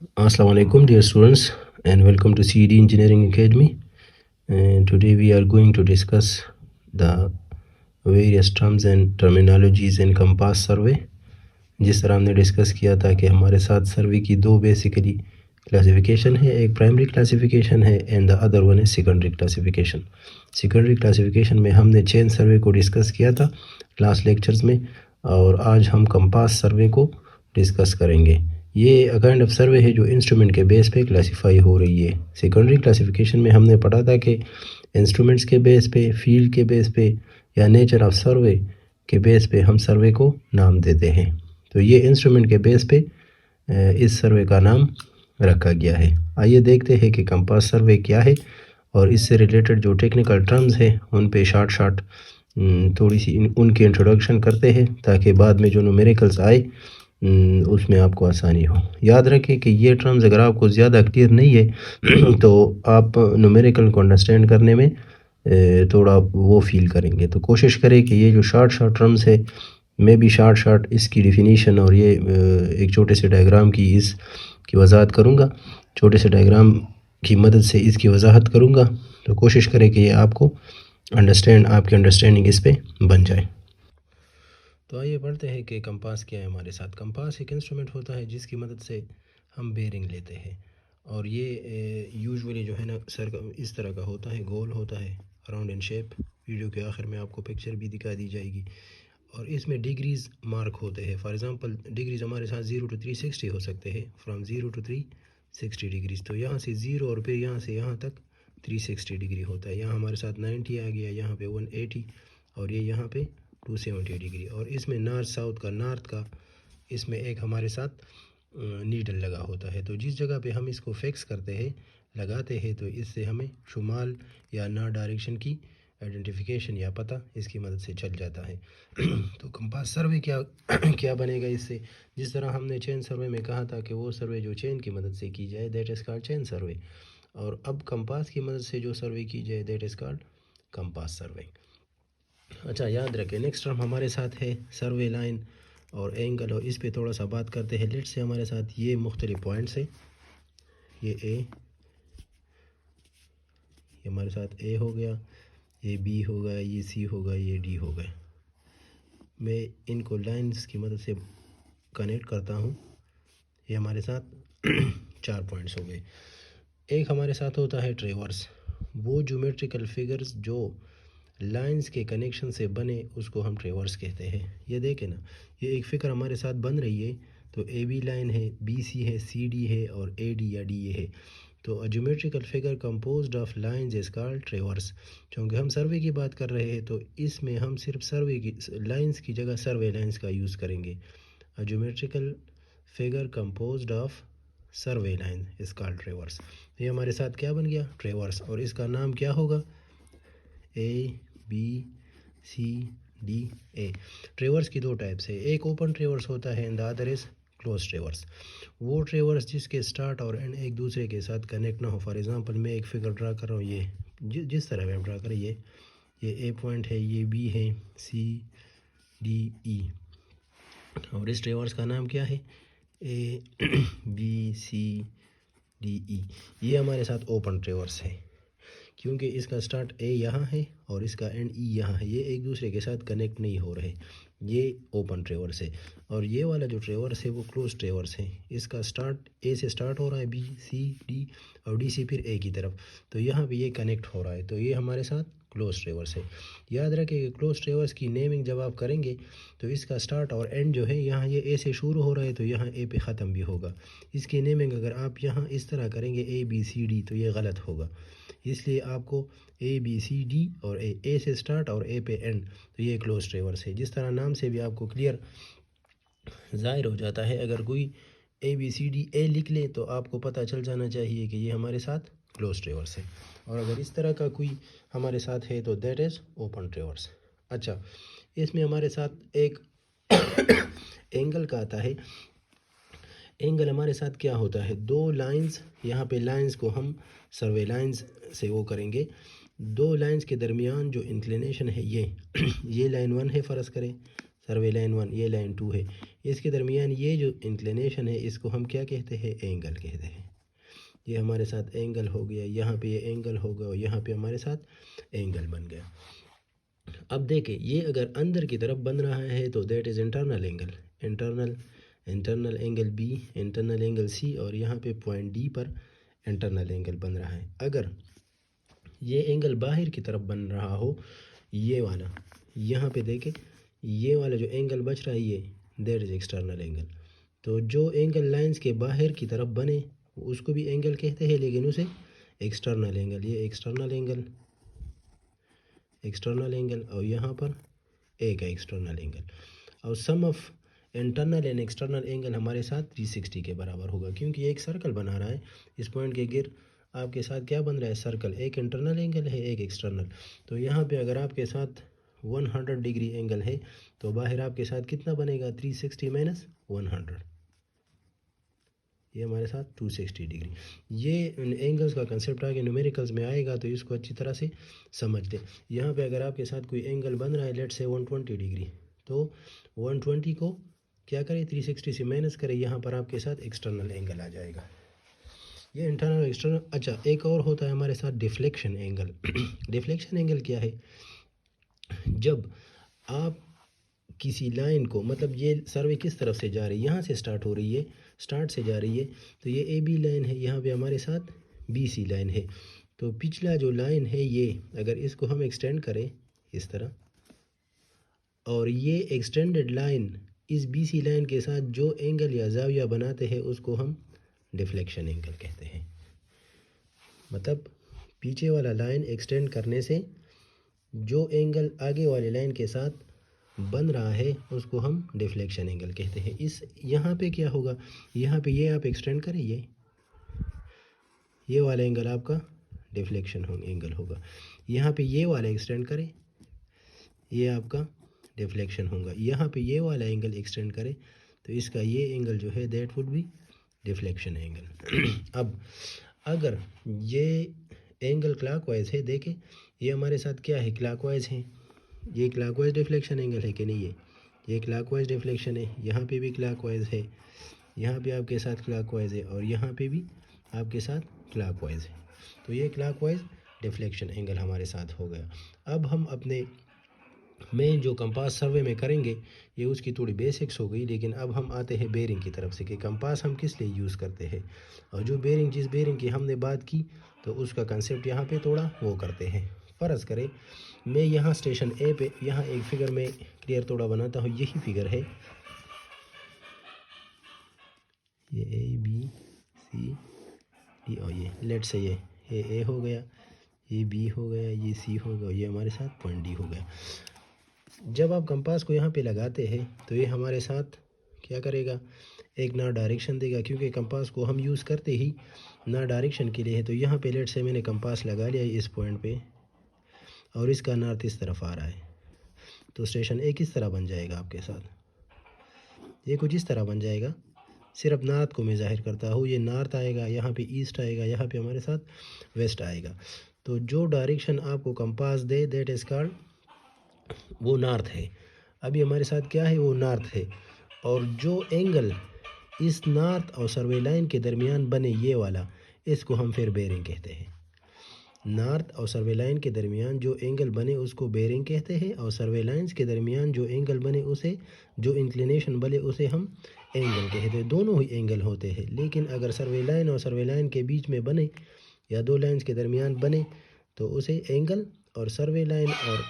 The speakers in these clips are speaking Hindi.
Assalamu alaikum dear students and welcome to CD Engineering Academy. And today we are going to discuss the various terms and terminologies in compass survey. जिस तरह हमने डिस्कस किया था कि हमारे साथ सर्वे की दो बेसिकली क्लासिफिकेशन है, एक प्राइमरी क्लासिफिकेशन है एंड द अदर वन है सेकेंडरी क्लासिफिकेशन। सेकेंडरी क्लासिफिकेशन में हमने चेन सर्वे को डिस्कस किया था लास्ट लेक्चर्स में, और आज हम कंपास सर्वे को डिस्कस करेंगे। ये अ काइंड ऑफ सर्वे है जो इंस्ट्रूमेंट के बेस पे क्लासिफाई हो रही है। सेकेंडरी क्लासिफिकेशन में हमने पढ़ा था कि इंस्ट्रूमेंट्स के बेस पे, फील्ड के बेस पे या नेचर ऑफ सर्वे के बेस पे हम सर्वे को नाम देते हैं। तो ये इंस्ट्रूमेंट के बेस पे इस सर्वे का नाम रखा गया है। आइए देखते हैं कि कंपास सर्वे क्या है और इससे रिलेटेड जो टेक्निकल टर्म्स हैं उन पे शॉर्ट थोड़ी सी उनकी इंट्रोडक्शन करते हैं ताकि बाद में जो न्यूमेरिकल्स आए उसमें आपको आसानी हो। याद रखें कि ये टर्म्स अगर आपको ज़्यादा क्लियर नहीं है तो आप न्यूमेरिकल को अंडरस्टैंड करने में थोड़ा वो फील करेंगे। तो कोशिश करें कि ये जो शॉर्ट टर्म्स है, मैं भी शॉर्ट इसकी डिफिनीशन और ये एक छोटे से डायग्राम की इसकी वजाहत करूँगा, छोटे से डायग्राम की मदद से इसकी वजाहत करूँगा। तो कोशिश करें कि ये आपको आपकी अंडरस्टैंडिंग इस पे बन जाए। तो आइए पढ़ते हैं कि कंपास क्या है हमारे साथ। कंपास एक इंस्ट्रूमेंट होता है जिसकी मदद से हम बेरिंग लेते हैं, और ये यूजुअली जो है ना सर इस तरह का होता है, गोल होता है, राउंड इन शेप। वीडियो के आखिर में आपको पिक्चर भी दिखा दी जाएगी, और इसमें डिग्रीज़ मार्क होते हैं। फॉर एग्जांपल डिग्रीज़ हमारे साथ 0 to 360 हो सकते हैं, फ्रॉम 0 to 360 डिग्रीज़। तो यहाँ से 0 और फिर यहाँ से यहाँ तक 360 डिग्री होता है। यहाँ हमारे साथ 90 आ गया, यहाँ पे 180, और ये यहाँ पे 270 डिग्री। और इसमें नॉर्थ का इसमें एक हमारे साथ नीडल लगा होता है। तो जिस जगह पे हम इसको फिक्स करते हैं, लगाते हैं, तो इससे हमें शुमाल या नॉर्थ डायरेक्शन की आइडेंटिफिकेशन या पता इसकी मदद से चल जाता है। तो कंपास सर्वे क्या क्या बनेगा इससे। जिस तरह हमने चेन सर्वे में कहा था कि वो सर्वे जो चेन की मदद से की जाए that is called chain survey, और अब कंपास की मदद से जो सर्वे की जाए दैट इज़ कॉल्ड कंपास सर्वे। अच्छा, याद रखें नेक्स्ट टर्म हमारे साथ है सर्वे लाइन और एंगल, और इस पे थोड़ा सा बात करते हैं। लेट्स से हमारे साथ ये मुख्तलिफ पॉइंट्स है, ये हमारे साथ ए हो गया, ये बी हो गया, ये सी हो गया, ये डी हो गया। मैं इनको लाइंस की मदद से कनेक्ट करता हूँ। ये हमारे साथ 4 पॉइंट्स हो गए। एक हमारे साथ होता है ट्रेवर्स, वो ज्योमेट्रिकल फिगर्स जो लाइंस के कनेक्शन से बने उसको हम ट्रेवर्स कहते हैं। ये देखें ना, ये एक फिगर हमारे साथ बन रही है, तो ए बी लाइन है, बी सी है, सी डी है, और ए डी या डी ए है। तो a geometrical figure composed of lines is called traverse. क्योंकि हम सर्वे की बात कर रहे हैं तो इसमें हम सिर्फ सर्वे की लाइंस की जगह सर्वे लाइंस का यूज़ करेंगे। A geometrical figure composed of survey line is called traverse. ये हमारे साथ क्या बन गया, ट्रेवर्स, और इसका नाम क्या होगा, A B C D A. ट्रेवर्स की दो टाइप्स है, एक ओपन ट्रेवर्स होता है and the other is close ट्रेवर्स। वो ट्रेवर्स जिसके स्टार्ट और एंड एक दूसरे के साथ कनेक्ट ना हो। फॉर एग्जांपल मैं एक फिगर ड्रा कर रहा हूँ, ये जिस तरह मैं ड्रा करें, ये ए पॉइंट है, ये बी है, सी डी ई, और इस ट्रेवर्स का नाम क्या है, A B C D E. ये हमारे साथ ओपन ट्रेवर्स है क्योंकि इसका स्टार्ट ए यहाँ है और इसका एंड ई यहाँ है, ये एक दूसरे के साथ कनेक्ट नहीं हो रहे। ये ओपन ट्रेवर्स है। और ये वाला जो ट्रेवर्स है वो क्लोज ट्रेवर्स है, इसका स्टार्ट ए से स्टार्ट हो रहा है, बी सी डी, और डी से फिर ए की तरफ, तो यहाँ पे ये कनेक्ट हो रहा है, तो ये हमारे साथ क्लोज ट्रेवर्स है। याद रखें कि क्लोज ट्रेवर्स की नेमिंग जब आप करेंगे तो इसका स्टार्ट और एंड जो है, यहाँ ये ए से शुरू हो रहा है तो यहाँ ए पे ख़त्म भी होगा। इसकी नेमिंग अगर आप यहाँ इस तरह करेंगे ए बी सी डी, तो ये गलत होगा। इसलिए आपको ए बी सी डी और ए से स्टार्ट और ए पे एंड, तो ये क्लोज ट्रेवर्स है। जिस तरह नाम से भी आपको क्लियर ज़ाहिर हो जाता है, अगर कोई A B C D A लिख ले तो आपको पता चल जाना चाहिए कि ये हमारे साथ क्लोज ट्रेवर्स है। और अगर इस तरह का कोई हमारे साथ है तो दैट इज़ ओपन ट्रेवर्स। अच्छा, इसमें हमारे साथ एक एंगल का आता है। एंगल हमारे साथ क्या होता है, दो लाइंस, यहाँ पे लाइंस को हम सर्वे लाइंस से वो करेंगे। दो लाइंस के दरमियान जो इंक्लिनेशन है ये ये लाइन 1 है फ़र्ज़ करें, सर्वे लाइन 1, ये लाइन 2 है। इसके दरमियान ये जो इंक्लिनेशन है इसको हम क्या कहते हैं, एंगल कहते हैं। ये हमारे साथ एंगल हो गया, यहाँ पे ये एंगल होगा और यहाँ पे हमारे साथ एंगल बन गया। अब देखें, ये अगर अंदर की तरफ बन रहा है तो that is internal angle, internal angle b, internal angle c, और यहाँ पे पॉइंट डी पर इंटरनल एंगल बन रहा है। अगर ये एंगल बाहर की तरफ बन रहा हो, ये वाला, यहाँ पे देखें ये वाला जो एंगल बच रहा है ये दैट इज़ एक्सटर्नल एंगल। तो जो एंगल लाइंस के बाहर की तरफ बने उसको भी एंगल कहते हैं, लेकिन उसे एक्सटर्नल एंगल, ये एक्सटर्नल एंगल और यहाँ पर एक है एक्सटर्नल एंगल। और sum of internal and external angle हमारे साथ 360 के बराबर होगा, क्योंकि ये एक सर्कल बना रहा है। इस पॉइंट के गिर आपके साथ क्या बन रहा है, सर्कल, एक इंटरनल एंगल है एक एक्सटर्नल। तो यहाँ पे अगर आपके साथ 100 डिग्री एंगल है तो बाहर आपके साथ कितना बनेगा, 360 माइनस 100, ये हमारे साथ 260 डिग्री। ये एंगल्स का कंसेप्ट आगे न्यूमेरिकल्स में आएगा तो इसको अच्छी तरह से समझते। यहाँ पे अगर आपके साथ कोई एंगल बन रहा है लेट से 120 डिग्री, तो 120 को क्या करें, 360 से माइनस करें, यहाँ पर आपके साथ एक्सटर्नल एंगल आ जाएगा। ये इंटरनल एक्सटर्नल। अच्छा, एक और होता है हमारे साथ डिफ्लेक्शन एंगल। डिफ्लेक्शन एंगल क्या है, जब आप किसी लाइन को, मतलब ये सर्वे किस तरफ से जा रही है, यहाँ से स्टार्ट हो रही है, स्टार्ट से जा रही है, तो ये ए बी लाइन है, यहाँ पे हमारे साथ बी सी लाइन है। तो पिछला जो लाइन है ये, अगर इसको हम एक्सटेंड करें इस तरह, और ये एक्सटेंडेड लाइन इस बी सी लाइन के साथ जो एंगल या जाविया बनाते हैं उसको हम डिफ्लेक्शन एंगल कहते हैं। मतलब पीछे वाला लाइन एक्सटेंड करने से जो एंगल आगे वाले लाइन के साथ बन रहा है उसको हम डिफ्लेक्शन एंगल कहते हैं। इस यहाँ पे क्या होगा, यहाँ पे ये आप एक्सटेंड करें, ये वाला एंगल आपका डिफ्लेक्शन एंगल होगा। यहाँ पे ये वाला एक्सटेंड करें, ये आपका डिफ्लेक्शन होगा। यहाँ पे ये वाला एंगल एक्सटेंड करें तो इसका ये एंगल जो है that would be deflection angle. अब अगर ये एंगल क्लॉकवाइज है, देखें ये हमारे साथ क्या है, क्लॉकवाइज है, ये क्लॉकवाइज डिफ्लेक्शन एंगल है कि नहीं, ये क्लॉकवाइज डिफ्लेक्शन है, यहाँ पे भी क्लॉकवाइज है, यहाँ पे आपके साथ क्लॉकवाइज है, और यहाँ पे भी आपके साथ क्लॉकवाइज है। तो ये क्लॉकवाइज डिफ्लेक्शन एंगल हमारे साथ हो गया। अब हम अपने मेन जो कंपास सर्वे में करेंगे ये उसकी थोड़ी बेसिक्स हो गई, लेकिन अब हम आते हैं बेरिंग की तरफ से कि कंपास हम किस लिए यूज़ करते हैं, और जो बेरिंग, जिस बेरिंग की हमने बात की तो उसका कंसेप्ट यहाँ पे थोड़ा वो करते हैं। फ़र्ज़ करें मैं यहाँ स्टेशन ए पे, यहाँ एक फिगर में क्लियर थोड़ा बनाता हूँ, यही फिगर है, ये ए बी सी डी, और ये लेट से ये ए हो गया, ये बी हो गया, ये सी हो गया, ये हमारे साथ पॉइंट डी हो गया। जब आप कंपास को यहाँ पे लगाते हैं तो ये हमारे साथ क्या करेगा, एक नॉर्थ डायरेक्शन देगा, क्योंकि कंपास को हम यूज़ करते ही नॉर्थ डायरेक्शन के लिए है। तो यहाँ पे लेट से मैंने कंपास लगा लिया इस पॉइंट पे, और इसका नॉर्थ इस तरफ आ रहा है, तो स्टेशन ए किस तरह बन जाएगा आपके साथ, ये कुछ इस तरह बन जाएगा। सिर्फ नॉर्थ को मैं जाहिर करता हूँ, ये नॉर्थ आएगा, यहाँ पे ईस्ट आएगा, यहाँ पे हमारे साथ वेस्ट आएगा। तो जो डायरेक्शन आपको compass they that is called, वो नॉर्थ है। अभी हमारे साथ क्या है, वो नॉर्थ है, और जो एंगल इस नॉर्थ और सर्वे लाइन के दरमियान बने ये वाला, इसको हम फिर बेरिंग कहते हैं। नॉर्थ और सर्वे लाइन के दरमियान जो एंगल बने उसको बेरिंग कहते हैं, और सर्वे लाइन्स के दरमियान जो एंगल बने उसे, जो इंक्लिनेशन बने उसे हम एंगल कहते हैं। दोनों ही एंगल होते हैं, लेकिन अगर सर्वे लाइन और सर्वे लाइन के बीच में बने या दो लाइन्स के दरमियान बने तो उसे एंगल, और सर्वे लाइन और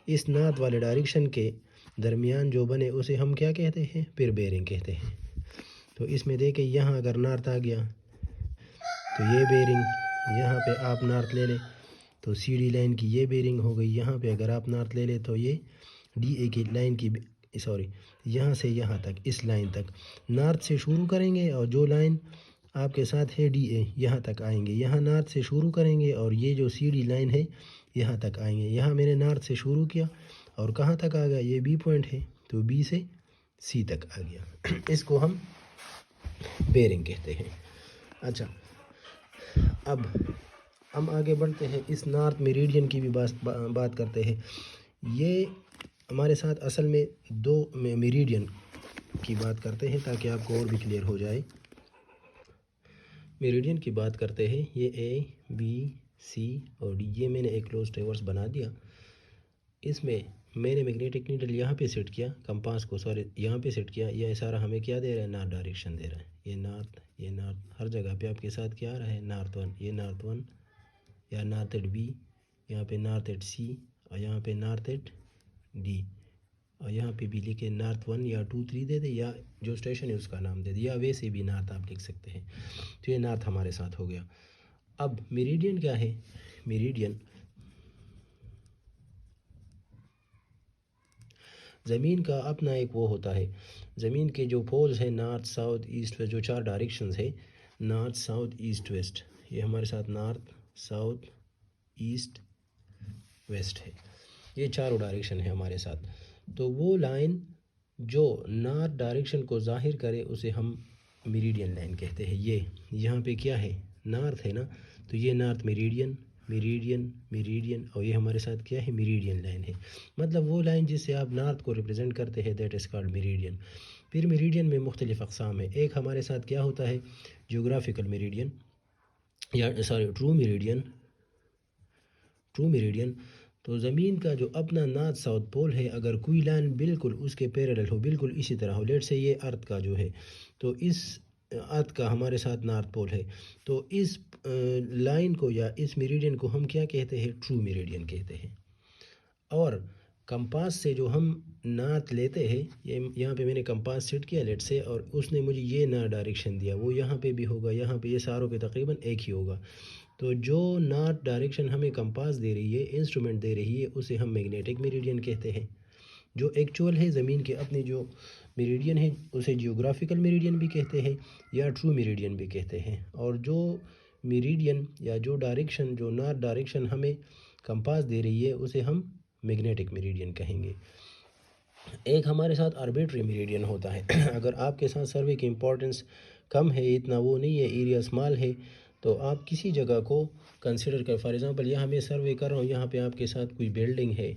इस नॉर्थ वाले डायरेक्शन के दरमियान जो बने उसे हम क्या कहते हैं, फिर बेरिंग कहते हैं। तो इसमें देखें यहाँ अगर नॉर्थ आ गया तो ये बेरिंग, यहाँ पे आप नॉर्थ ले लें तो सी डी लाइन की ये बेरिंग हो गई। यहाँ पे अगर आप नॉर्थ ले लें तो ये डी ए की लाइन की, सॉरी, यहाँ से यहाँ तक, इस लाइन तक नॉर्थ से शुरू करेंगे, और जो लाइन आपके साथ है डी ए यहाँ तक आएंगे। यहाँ नॉर्थ से शुरू करेंगे और ये जो सी डी लाइन है यहाँ तक आएंगे। यहाँ मैंने नॉर्थ से शुरू किया और कहाँ तक आ गया, ये बी पॉइंट है तो बी से सी तक आ गया। इसको हम बेरिंग कहते हैं। अच्छा, अब हम आगे बढ़ते हैं, इस नॉर्थ मेरिडियन की भी बात करते हैं। ये हमारे साथ असल में दो मेरिडियन की बात करते हैं ताकि आपको और भी क्लियर हो जाए। मेरिडियन की बात करते हैं, ये ए बी सी और डी, ये मैंने एक क्लोज ट्रेवर्स बना दिया। इसमें मैंने मैग्नेटिक नीडल यहाँ पे सेट किया, कंपास को सॉरी यहाँ पे सेट किया। यह सारा हमें क्या दे रहा है, नॉर्थ डायरेक्शन दे रहा है। ये नॉर्थ हर जगह पे आपके साथ क्या आ रहा है, नॉर्थ वन। ये नॉर्थ वन या नॉर्थ एट बी, यहाँ पे नॉर्थ एट सी और यहाँ पे नॉर्थ एट डी, और यहाँ पे भी लिखे नॉर्थ 1 या 2 3 दे दे, या जो स्टेशन है उसका नाम दे दे, या वैसे भी नॉर्थ आप लिख सकते हैं। तो ये नॉर्थ हमारे साथ हो गया। अब मेरिडियन क्या है, मेरिडियन ज़मीन का अपना एक वो होता है। ज़मीन के जो पोल्स हैं, नॉर्थ साउथ ईस्ट वेस्ट, जो 4 डायरेक्शंस है, नॉर्थ साउथ ईस्ट वेस्ट, ये हमारे साथ नॉर्थ साउथ ईस्ट वेस्ट है, ये चारों डायरेक्शन है हमारे साथ। तो वो लाइन जो नॉर्थ डायरेक्शन को ज़ाहिर करे उसे हम मेरिडियन लाइन कहते हैं। ये यहाँ पे क्या है, नॉर्थ है ना, तो ये नॉर्थ मेरिडियन, मेरिडियन मेरिडियन, और ये हमारे साथ क्या है, मेरिडियन लाइन है। मतलब वो लाइन जिससे आप नॉर्थ को रिप्रेजेंट करते हैं, दैट इज़ कॉल्ड मेरिडियन। फिर मेरिडियन में मुख्तलिफ़ अक़साम है। एक हमारे साथ क्या होता है, जियोग्राफिकल मेरिडियन, या sorry true meridian. True meridian तो ज़मीन का जो अपना नॉर्थ साउथ पोल है, अगर कोई लाइन बिल्कुल उसके पैरेलल हो, बिल्कुल इसी तरह हो, लेट से ये अर्थ का जो है, तो इस अर्थ का हमारे साथ नॉर्थ पोल है, तो इस लाइन को या इस मेरिडियन को हम क्या कहते हैं, ट्रू मेरिडियन कहते हैं। और कंपास से जो हम नॉर्थ लेते हैं, ये यहाँ पे मैंने कंपास सेट किया लेट से, और उसने मुझे ये नॉर्थ डायरेक्शन दिया, वो यहाँ पे भी होगा, यहाँ पे, ये सारों पे तकरीबन एक ही होगा। तो जो नॉर्थ डायरेक्शन हमें कंपास दे रही है, इंस्ट्रूमेंट दे रही है, उसे हम मैग्नेटिक मेरिडियन कहते हैं। जो एक्चुअल है ज़मीन के अपने जो मेरिडियन है, उसे जियोग्राफिकल मेरिडियन भी कहते हैं या ट्रू मेरिडियन भी कहते हैं। और जो मेरिडियन या जो डायरेक्शन, जो नॉर्थ डायरेक्शन हमें कंपास दे रही है, उसे हम मैग्नेटिक मेरिडियन कहेंगे। एक हमारे साथ आर्बिट्री मेरिडियन होता है। अगर आपके साथ सर्वे की इम्पोर्टेंस कम है, इतना वो नहीं है, एरिया स्मॉल है, तो आप किसी जगह को कंसिडर कर, फॉर एग्ज़ाम्पल यहाँ मैं सर्वे कर रहा हूँ, यहाँ पे आपके साथ कोई बिल्डिंग है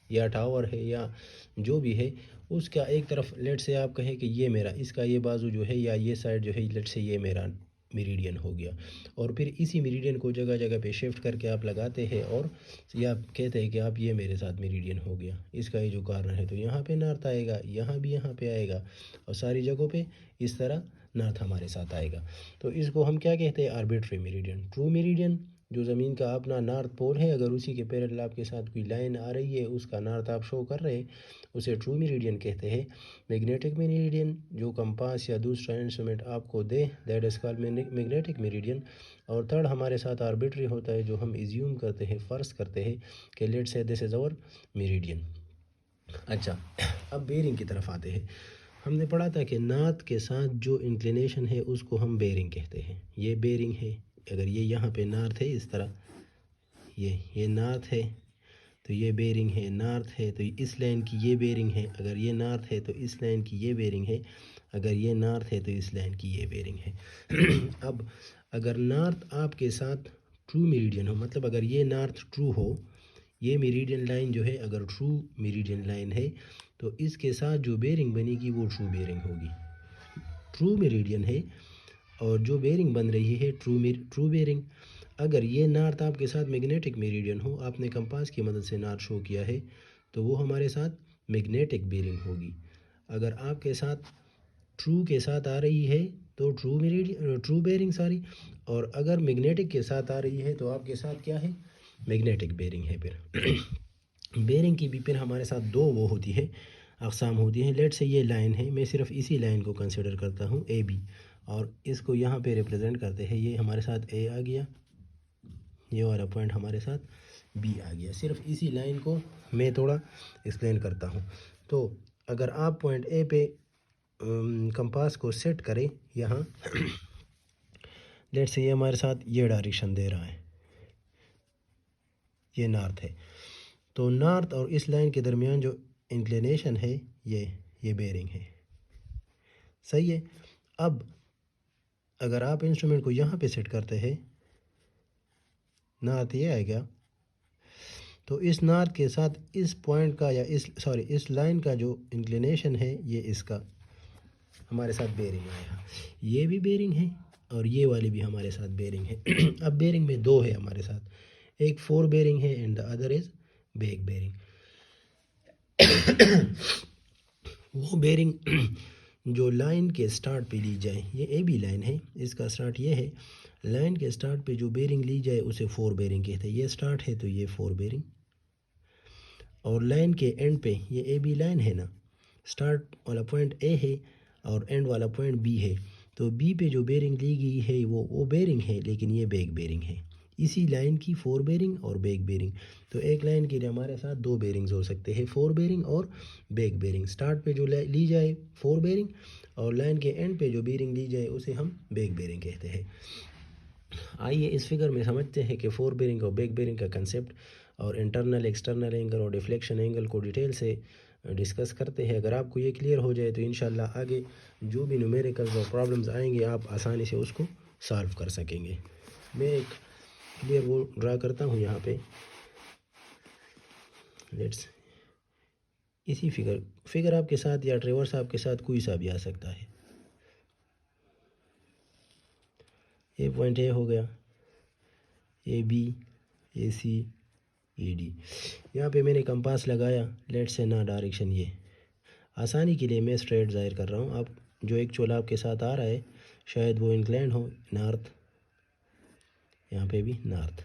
या टावर है या जो भी है, उसका एक तरफ लेट से आप कहें कि ये मेरा, इसका ये बाजू जो है या ये साइड जो है, लेट से ये मेरा मेरिडियन हो गया। और फिर इसी मेरिडियन को जगह जगह पे शिफ्ट करके आप लगाते हैं, और या कहते हैं कि आप ये मेरे साथ मेरिडियन हो गया, इसका ये जो कारण है, तो यहाँ पे नॉर्थ आएगा, यहाँ भी यहाँ पे आएगा, और सारी जगहों पे इस तरह नॉर्थ हमारे साथ आएगा। तो इसको हम क्या कहते हैं, आर्बिट्री मेरिडियन। ट्रू मेरिडियन जो ज़मीन का अपना नॉर्थ पोल है, अगर उसी के पैरेलल आपके साथ कोई लाइन आ रही है, उसका नॉर्थ आप शो कर रहे हैं, उसे ट्रू मेरिडियन कहते हैं। मैग्नेटिक मेरिडियन जो कंपास या दूसरा इंस्ट्रूमेंट आपको दे, that is called magnetic meridian. और थर्ड हमारे साथ आर्बिट्री होता है, जो हम इज्यूम करते हैं, फ़र्ज़ करते हैं कि let's say this is our meridian. अच्छा, अब बेरिंग की तरफ आते हैं। हमने पढ़ा था कि नॉर्थ के साथ जो इंक्लिनेशन है उसको हम बेरिंग कहते हैं। ये बेरिंग है, अगर ये यहाँ पे नॉर्थ है इस तरह, ये नॉर्थ है तो ये बेरिंग है, नॉर्थ है तो इस लाइन की ये बेरिंग है, अगर ये नॉर्थ है तो इस लाइन की ये बेरिंग है, अगर ये नॉर्थ है तो इस लाइन की ये बेरिंग है। अब अगर नॉर्थ आपके साथ ट्रू मेरिडियन हो, मतलब अगर ये नॉर्थ ट्रू हो, ये मेरिडियन लाइन जो है अगर ट्रू मेरिडियन लाइन है, तो इसके साथ जो बेरिंग बनेगी वो ट्रू बेरिंग होगी। ट्रू मेरिडियन है और जो बेरिंग बन रही है ट्रू बेरिंग। अगर ये नॉर्थ आपके साथ मैग्नेटिक मेरिडियन हो, आपने कंपास की मदद से नॉर्थ शो किया है, तो वो हमारे साथ मैग्नेटिक बेरिंग होगी। अगर आपके साथ ट्रू के साथ आ रही है तो ट्रू बेरिंग सॉरी, और अगर मैग्नेटिक के साथ आ रही है तो आपके साथ क्या है, मैग्नेटिक बेरिंग है। फिर बेरिंग की भी फिर हमारे साथ दो वो होती है, अक़साम होती हैं। लेट से ये लाइन है, मैं सिर्फ इसी लाइन को कंसिडर करता हूँ ए बी, और इसको यहाँ पे रिप्रेजेंट करते हैं। ये हमारे साथ ए आ गया, ये वाला पॉइंट हमारे साथ बी आ गया। सिर्फ इसी लाइन को मैं थोड़ा एक्सप्लेन करता हूँ। तो अगर आप पॉइंट ए पे कंपास को सेट करें यहाँ, लेट से ये हमारे साथ ये डायरेक्शन दे रहा है, ये नॉर्थ है, तो नॉर्थ और इस लाइन के दरमियान जो इंक्लिनेशन है ये बेरिंग है, सही है। अब अगर आप इंस्ट्रूमेंट को यहाँ पे सेट करते हैं, नॉर्थ ये आएगा, तो इस नॉर्थ के साथ इस पॉइंट का या इस लाइन का जो इंक्लिनेशन है, ये इसका हमारे साथ बेरिंग आया, ये भी बेरिंग है और ये वाली भी हमारे साथ बेरिंग है। अब बेरिंग में दो है हमारे साथ, एक फोर बेरिंग है and the other is back bearing. वो बेरिंग जो लाइन के स्टार्ट पे ली जाए, ये ए बी लाइन है, इसका स्टार्ट ये है, लाइन के स्टार्ट पे जो बेरिंग ली जाए उसे फोर बेरिंग कहते हैं। ये स्टार्ट है तो ये फोर बेरिंग, और लाइन के एंड पे ये ए बी लाइन है ना, स्टार्ट वाला पॉइंट ए है और एंड वाला पॉइंट बी है, तो बी पे जो बेरिंग ली गई है वो बेरिंग है, लेकिन ये बैक बेरिंग है। इसी लाइन की फोर बेरिंग और बैक बेरिंग, तो एक लाइन के लिए हमारे साथ दो बेरिंग्स हो सकते हैं, फोर बेरिंग और बैक बेरिंग। स्टार्ट पे जो ली जाए फोर बेरिंग और लाइन के एंड पे जो बेरिंग ली जाए उसे हम बैक बेरिंग कहते हैं। आइए इस फिगर में समझते हैं कि फोर बेरिंग और बैक बेरिंग का कंसेप्ट और इंटरनल एक्सटर्नल एंगल और डिफ्लेक्शन एंगल को डिटेल से डिस्कस करते हैं। अगर आपको ये क्लियर हो जाए तो इंशाल्लाह आगे जो भी न्यूमेरिकल्स और प्रॉब्लम्स आएंगे आप आसानी से उसको सॉल्व कर सकेंगे। मैं एक क्लियर वो ड्रा करता हूँ यहाँ पे, लेट्स इसी फिगर आपके साथ या ट्रेवर्स आपके साथ कोई सा भी आ सकता है। ए पॉइंट ए हो गया, A B, A C, A D. यहाँ पे मैंने कंपास लगाया, लेट्स से ना डायरेक्शन ये, आसानी के लिए मैं स्ट्रेट ज़ाहिर कर रहा हूँ। आप जो एक चोला आपके साथ आ रहा है शायद वो इंक्लाइन हो नॉर्थ, यहाँ पे भी नॉर्थ।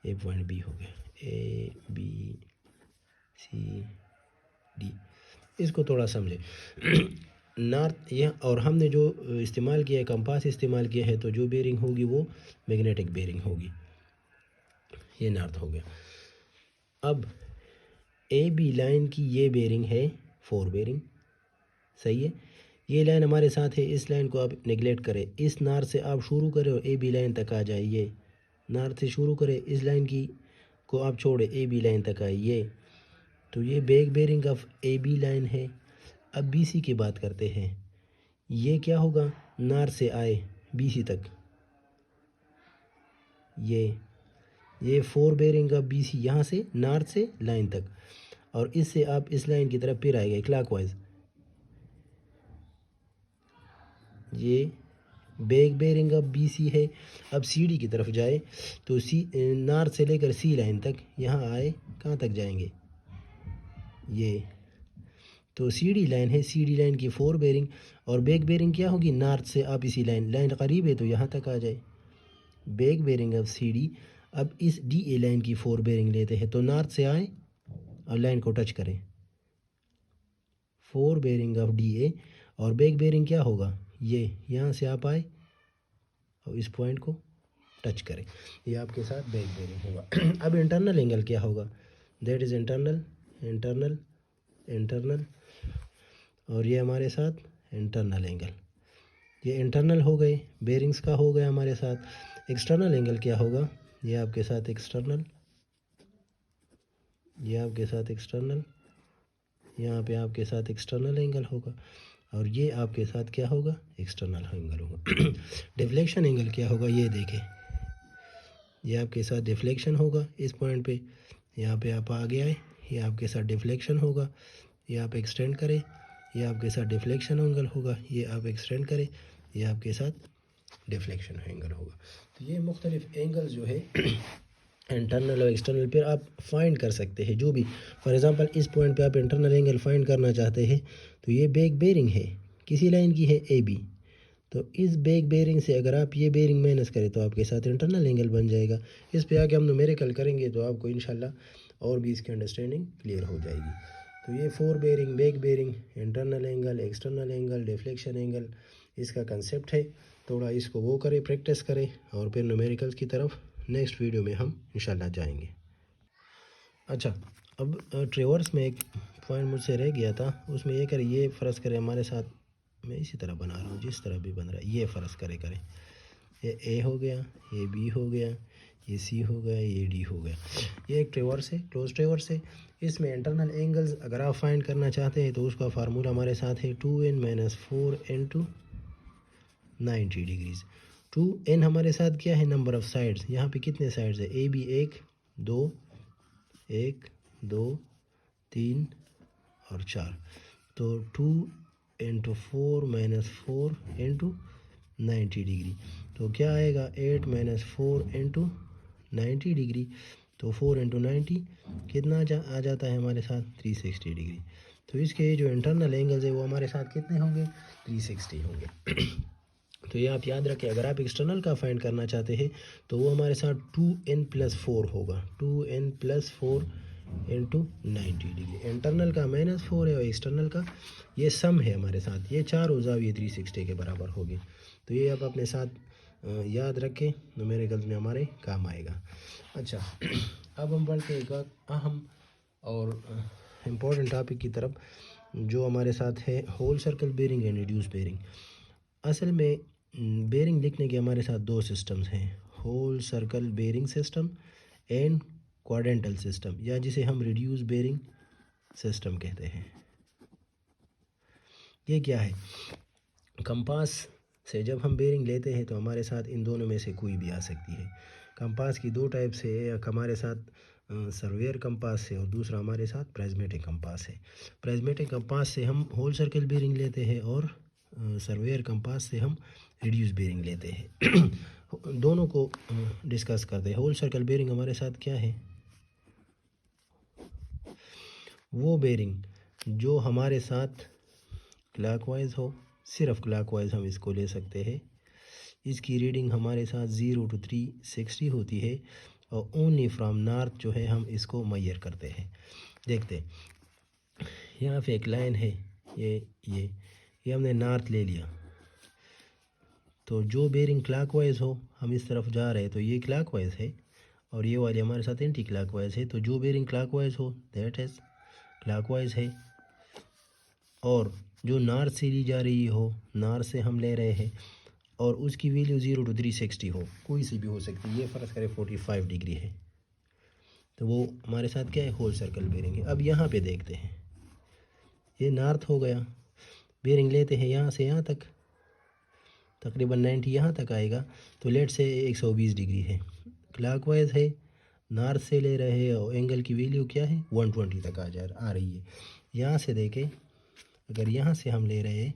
ए पॉइंट बी हो गया, ए बी सी डी, इसको थोड़ा समझे। नॉर्थ यह, और हमने जो इस्तेमाल किया है कंपास इस्तेमाल किया है, तो जो बेरिंग होगी वो मैग्नेटिक बेरिंग होगी। ये नॉर्थ हो गया। अब ए बी लाइन की ये बेरिंग है फोर बेरिंग, सही है। ये लाइन हमारे साथ है, इस लाइन को आप नेगलेक्ट करें, इस नॉर्थ से आप शुरू करें और ए बी लाइन तक आ जाइए। नॉर्थ से शुरू करें, इस लाइन की को आप छोड़े, ए बी लाइन तक आइए, तो ये back bearing of a b line है। अब बी सी की बात करते हैं, ये क्या होगा, नॉर्थ से आए बी सी तक, ये fore bearing of b c, यहाँ से नॉर्थ से लाइन तक, और इससे आप इस लाइन की तरफ फिर आएगा क्लॉकवाइज। ये back bearing of b c है। अब सी डी की तरफ जाए तो सी नॉर्थ से लेकर सी लाइन तक, यहाँ आए कहाँ तक जाएंगे, ये तो सी डी लाइन है, सी डी लाइन की फोर बेरिंग, और बैक बेरिंग क्या होगी, नॉर्थ से आप इसी लाइन करीब है तो यहाँ तक आ जाए, back bearing of c d. अब इस डी ए लाइन की फोर बेरिंग लेते हैं, तो नॉर्थ से आए और लाइन को टच करें, fore bearing of d a, और बैक बेरिंग क्या होगा, ये यहाँ से आप आए और इस पॉइंट को टच करें, ये आपके साथ बैक बेरिंग होगा। अब इंटरनल एंगल क्या होगा, that is internal internal internal, और ये हमारे साथ इंटरनल एंगल, ये इंटरनल हो गए, बेरिंग्स का हो गया हमारे साथ। एक्सटर्नल एंगल क्या होगा, ये आपके साथ एक्सटर्नल, ये आपके साथ एक्सटर्नल, यहाँ पे आपके साथ एक्सटर्नल एंगल होगा, और ये आपके साथ क्या होगा, एक्सटर्नल एंगल होगा। डिफ्लेक्शन एंगल क्या होगा, ये देखें, ये आपके साथ डिफ्लेक्शन होगा इस पॉइंट पे, यहाँ पे आप आगे आए, ये आपके साथ डिफ्लेक्शन होगा, ये आप एक्सटेंड करें, ये आपके साथ डिफ्लेक्शन एंगल होगा, ये आप एक्सटेंड करें, ये आपके साथ डिफ्लेक्शन एंगल होगा। तो ये मुख्तलिफ एंगल्स जो है इंटरनल और एक्सटर्नल पर आप फाइंड कर सकते हैं। जो भी फॉर एग्जांपल इस पॉइंट पे आप इंटरनल एंगल फाइंड करना चाहते हैं, तो ये बैक बेरिंग है, किसी लाइन की है ए बी, तो इस बैक बेरिंग से अगर आप ये बेरिंग माइनस करें तो आपके साथ इंटरनल एंगल बन जाएगा। इस पे आके हम न्यूमेरिकल करेंगे तो आपको इंशाल्लाह और भी इसकी अंडरस्टैंडिंग क्लियर हो जाएगी। तो ये fore bearing, back bearing, internal angle, external angle, deflection angle, इसका कंसेप्ट है। थोड़ा इसको वो करें, प्रैक्टिस करें, और फिर न्यूमेरिकल्स की तरफ नेक्स्ट वीडियो में हम इंशाल्लाह जाएंगे। अच्छा, अब ट्रेवर्स में एक पॉइंट मुझसे रह गया था, उसमें ये करें, ये फ़र्ज़ करें हमारे साथ, मैं इसी तरह बना रहा हूँ जिस तरह भी बन रहा है, ये फ़र्ज़ करें, ये ए हो गया, ये बी हो गया, ये सी हो गया, ये डी हो गया। ये एक ट्रेवर्स है, क्लोज ट्रेवर्स है। इसमें इंटरनल एंगल्स अगर आप फाइंड करना चाहते हैं तो उसका फार्मूला हमारे साथ है 2n - 4n × 90 डिग्रीज़। 2n हमारे साथ क्या है, नंबर ऑफ़ साइड्स, यहाँ पे कितने साइड्स है, ए बी 1 2 1 2 3 और 4, तो 2 × 4 - 4 × 90 डिग्री, तो क्या आएगा 8 - 4 × 90 डिग्री, तो 4 × 90 कितना आ जाता है हमारे साथ 360 डिग्री। तो इसके जो इंटरनल एंगल्स है वो हमारे साथ कितने होंगे 360 होंगे। तो ये आप याद रखें, अगर आप एक्सटर्नल का फाइंड करना चाहते हैं तो वो हमारे साथ 2n + 4 होगा, 2n + 4 × 90 डिग्री। इंटरनल का -4 है और एक्सटर्नल का ये सम है हमारे साथ, ये चारों ज़ाविये 360 के बराबर होगी। तो ये आप अपने साथ याद रखें, न्यूमेरिकल्स में हमारे काम आएगा। अच्छा, अब हम बढ़ते हैं एक अहम और इम्पोर्टेंट टॉपिक की तरफ, जो हमारे साथ है whole circle bearing and reduce bearing. असल में बेरिंग लिखने के हमारे साथ दो सिस्टम्स हैं, whole circle bearing system and quadrantal system, या जिसे हम रिड्यूस बेरिंग सिस्टम कहते हैं। ये क्या है, कंपास से जब हम बेरिंग लेते हैं तो हमारे साथ इन दोनों में से कोई भी आ सकती है। कंपास की दो टाइप से, एक हमारे साथ सर्वेयर कंपास है और दूसरा हमारे साथ प्रिज्मेटिक कंपास है। प्रिज्मेटिक कंपास से हम होल सर्कल बेरिंग लेते हैं और सर्वेयर कंपास से हम रिड्यूस बेरिंग लेते हैं। दोनों को डिस्कस करते हैं। होल सर्कल बेरिंग हमारे साथ क्या है, वो बेरिंग जो हमारे साथ क्लॉकवाइज हो, सिर्फ क्लॉकवाइज हम इसको ले सकते हैं। इसकी रीडिंग हमारे साथ 0 to 360 होती है और ओनली फ्रॉम नॉर्थ जो है हम इसको मेजर करते हैं। देखते हैं, यहाँ पे एक लाइन है, ये हमने नॉर्थ ले लिया, तो जो बेरिंग क्लॉकवाइज हो, हम इस तरफ जा रहे हैं तो ये क्लॉकवाइज है और ये वाली हमारे साथ एंटी क्लॉकवाइज है। तो जो बेरिंग क्लॉकवाइज हो दैट इज क्लॉकवाइज है, और जो नॉर्थ से ली जा रही हो, नॉर्थ से हम ले रहे हैं और उसकी वैल्यू 0 to 360 हो, कोई सी भी हो सकती है, ये फ़र्ज़ करें 45 डिग्री है, तो वो हमारे साथ क्या है, होल सर्कल बेरिंग है। अब यहाँ पे देखते हैं, ये नॉर्थ हो गया, बेरिंग लेते हैं यहाँ से यहाँ तक, तकरीबन 90 यहाँ तक आएगा, तो लेट से 120 डिग्री है, क्लॉकवाइज है, नॉर्थ से ले रहे हैं और एंगल की वैल्यू क्या है 120 तक आ रही है। यहाँ से देखें, अगर यहाँ से हम ले रहे हैं,